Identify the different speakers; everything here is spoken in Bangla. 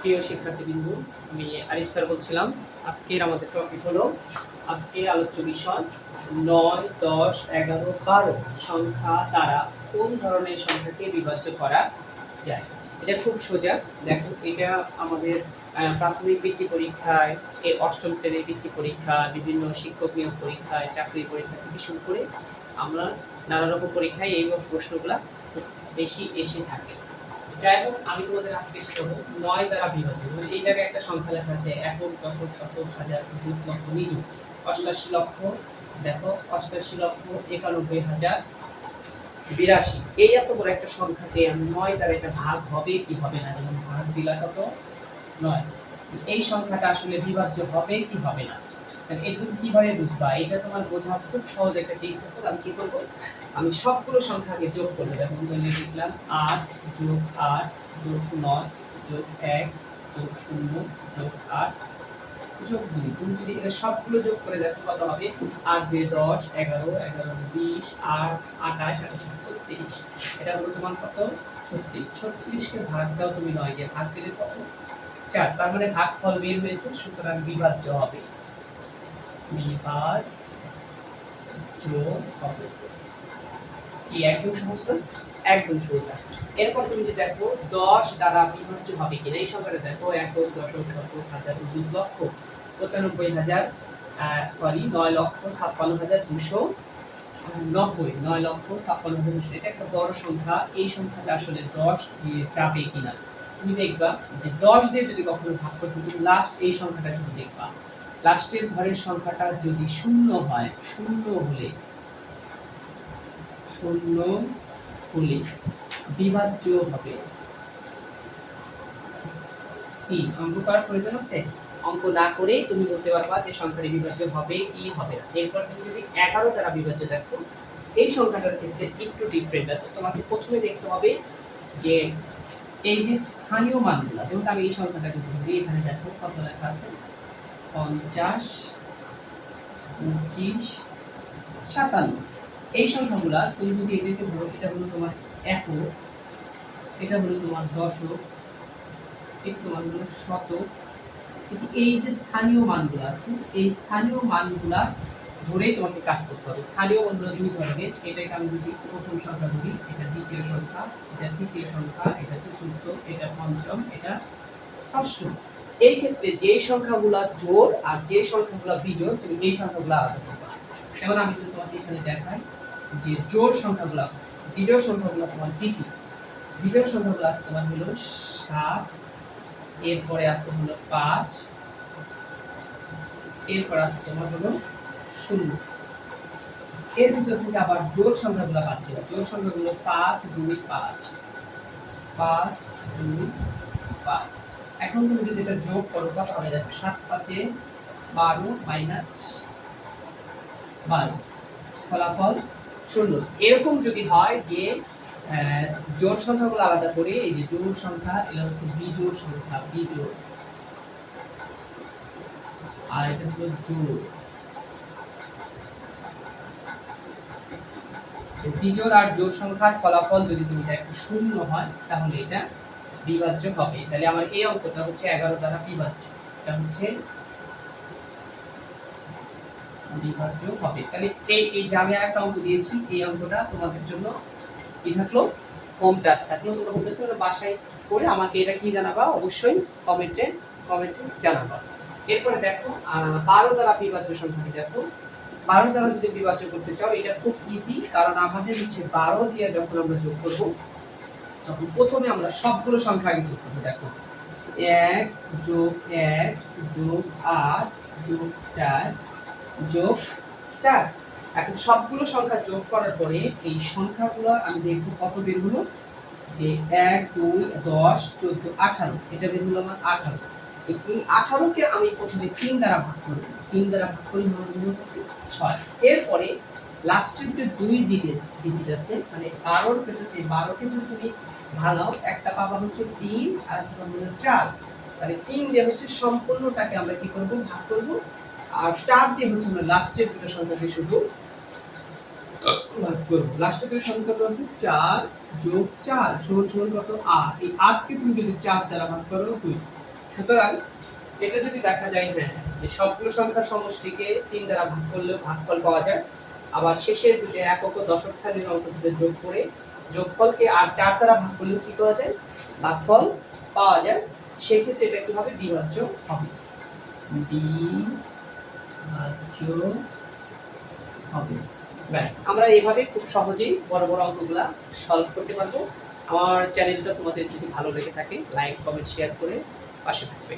Speaker 1: প্রিয় শিক্ষার্থীবৃন্দ, আমি আরিফ স্যার বলছিলাম। আজকের আমাদের টপিক হলো, আজকে আলোচ্য বিষয় 9, 10, 11, 12 সংখ্যা দ্বারা কোন ধরনের সংখ্যাকে বিভাজ্য করা যায়। এটা খুব সোজা। দেখো, এটা আমাদের প্রাথমিক বৃত্তি পরীক্ষায়, অষ্টম শ্রেণীর বৃত্তি পরীক্ষা, বিভিন্ন শিক্ষক নিয়োগ পরীক্ষায়, চাকরির পরীক্ষা থেকে শুরু করে আমরা নানা রকম পরীক্ষায় এই প্রশ্নগুলা খুব বেশি এসে থাকে। যাই হোক, আমি তোমাদের আজকে শেখাবো 9 দ্বারা বিভাজ্য। এই জায়গায় একটা সংখ্যা লেখা আছে একক, দশক, শতক, হাজার, যুগ, লক্ষ, নিযুগ। 88 লক্ষ, দেখো 88 লক্ষ 91,082। এই এত বড় একটা সংখ্যাকে আমি 9 দ্বারা এটা ভাগ হবে কি হবে না, যেমন ভাগ দিলা কত 9, এই সংখ্যাটা আসলে বিভাজ্য হবে কি হবে না, এটা তুমি কিভাবে বুঝবা? এটা তোমার বোঝা খুব সহজ একটা টিপস আছে। আমি কি করব, আমি সবগুলো সংখ্যাকে যোগ করব। দেখো আমি লিখলাম 8 যোগ 8 যোগ 9 যোগ 1 যোগ 0 যোগ 8 যোগ 2। তুমি যদি এটা সবগুলো যোগ করে দেখো কত হবে। 8 দিয়ে 10, 11, 11 20, 8 28, 28 36। এটা হলো তোমার কত 36। 36 কে ভাগ দাও তুমি 9 দিয়ে, ভাগ দিলে কত 4। তার মানে ভাগফল বের হয়েছে, সুতরাং বিভাজ্য হবে। বিভাজ্য হবে কি? একদম সহজ না? একদম সোজা। এরপর তুমি যদি দেখো 10 দ্বারা বিভাজ্য হবে কিনা, এই সংখ্যাটা দেখো একক, দশক, শতক, হাজার, যুগ, লক্ষ। 95,000 9,56,290, 9,56,290। এটা একটা বড় সংখ্যা। এই সংখ্যাটা আসলে 10 দিয়ে যাবে কিনা তুমি দেখবা। যে 10 দিয়ে যদি কখনো ভাগ করতে, তুমি লাস্ট এই সংখ্যাটা যদি দেখবা, লাস্টের ঘরের সংখ্যাটা যদি শূন্য হয়, শূন্য হলে বিভাজ্য হবে। কি অঙ্ক করার প্রয়োজন আছে? অঙ্ক না করে তুমি বলতে পারবা যে সংখ্যাটি বিভাজ্য হবে কি হবে না। এরপর তুমি যদি 11 দ্বারা বিভাজ্য দেখো, এই সংখ্যাটার ক্ষেত্রে একটু ডিফারেন্ট আছে। তোমাকে প্রথমে দেখতে হবে যে এই যে স্থানীয় মানগুলো, যেমন আমি এই সংখ্যাটাকে ধরি, এখানে দেখো কত লেখা আছে 50, 25, 57। এই সংখ্যাগুলা তুমি যদি এদেরকে ধরো, এটা হলো তোমার একক, এটা হলো তোমার দশক, এটা তোমার হলো শতক। এই যে স্থানীয় মানগুলো আছে, এই স্থানীয় মানগুলা ধরেই তোমাকে কাজ করতে হবে। স্থানীয় মানগুলো দুই ধরনের। এটাকে আমি যদি প্রথম সংখ্যা ধরি, এটা দ্বিতীয় সংখ্যা, এটা তৃতীয় সংখ্যা, এটা চতুর্থ, এটা পঞ্চম, এটা ষষ্ঠ। এই ক্ষেত্রে যে সংখ্যাগুলা জোড় আর যে সংখ্যাগুলা বিজোড়, তুমি এই সংখ্যাগুলো আলাদা করবা। যেমন আমি যদি তোমাকে এখানে দেখাই যে জোড় সংখ্যাগুলা, বিজোড় সংখ্যাগুলো তোমার কি কি? বিজোড় সংখ্যাগুলো আছে তোমার হলো 7, এরপরে আছে হলো 5, এরপর আছে তোমার হলো 0। এর ভিতর থেকে আবার জোড় সংখ্যাগুলো বাদ দিবা। জোড় সংখ্যাগুলো 5, 2, 5, 5, 2, 5। এখন তুমি যদি এটা যোগ করো কত হবে? দেখো 7, 5 এ 12 মাইনাস 12, ফলাফল 0। এরকম যদি হয় যে জোড় সংখ্যাগুলো আলাদা করে, এই যে জোড় সংখ্যা, এটা হচ্ছে বিজোড় সংখ্যা, বিজোড়, আর এটা হলো জোড়। বিজোড় আর জোড় সংখ্যার ফলাফল যদি তুমি দেখো 0 হয়, তাহলে এটা বিভাজ্য হবে। তাহলে আমার এই অঙ্কটা হচ্ছে 11 দ্বারা বিভাজ্য, এটা হচ্ছে বিভাজ্য হবে। তাহলে এই যে আমি একটা অঙ্ক দিয়েছি, এই অঙ্কটা তোমাদের জন্য কি থাকলো? হোম টাস্ক থাকলো। তোমরা হোম টাস্ক বাসায় করে আমাকে এটা কি জানাবা, অবশ্যই কমেন্টে জানাবা। এরপরে দেখো 12 দ্বারা বিভাজ্য সংখ্যাটি দেখো। 12 দ্বারা যদি বিভাজ্য করতে চাও, এটা খুব ইজি, কারণ আমাদের হচ্ছে 12 দিয়ে যখন আমরা যোগ করব, তখন প্রথমে আমরা সবগুলো সংখ্যা আগে যোগ করব। দেখো 1 যোগ 1 যোগ 8 যোগ 4 যোগ 4। এখন সবগুলো সংখ্যা যোগ করার পরে এই সংখ্যাগুলো আমি দেখব কত বের হলো। যে 1, 2, 10, 14, 18, এটা বের হলো আমার 18। এই 18 কে আমি প্রথমে 3 দ্বারা ভাগ করব। 3 দ্বারা ভাগ করি হলো 6। এরপরে লাস্টের যে দুই ডিজিট আছে, মানে 12 এর ক্ষেত্রে এই 12 কে যদি তুমি ভাঙাও, একটা পাবা হচ্ছে 3 আর একটা হলো 4। তাহলে 3 দিয়ে হচ্ছে সম্পূর্ণটাকে আমরা কি করব, ভাগ করব, আর 4 দিয়ে হচ্ছে আমরা লাস্টের দুটো সংখ্যাকে শুধু ভাগ করব। লাস্টের দুটো সংখ্যাটা আছে 4 যোগ 4 সমান সমান কত? 8। এই 8 কে তুমি যদি 4 দ্বারা ভাগ করো 2, সুতরাং এটা যদি দেখা যায় হ্যাঁ যে সবগুলো সংখ্যার সমষ্টিকে 3 দ্বারা ভাগ করলেও ভাগফল পাওয়া যায়, আবার শেষের দুটো একক ও দশক স্থানীয় অঙ্ক দুটো যোগ করে যোগফলকে আর 4 দ্বারা ভাগ করলেও কি পাওয়া যায়, ভাগফল পাওয়া যায়। সেক্ষেত্রে এটা কি হবে, বিভাজ্য হবে, বিভাজ্য হবে। ব্যাস, আমরা এইভাবে খুব সহজেই বড় বড় অঙ্কগুলা সলভ করতে পারবো। আমার চ্যানেলটা তোমাদের যদি ভালো লেগে থাকে লাইক কমেন্ট শেয়ার করে পাশে থাকবে।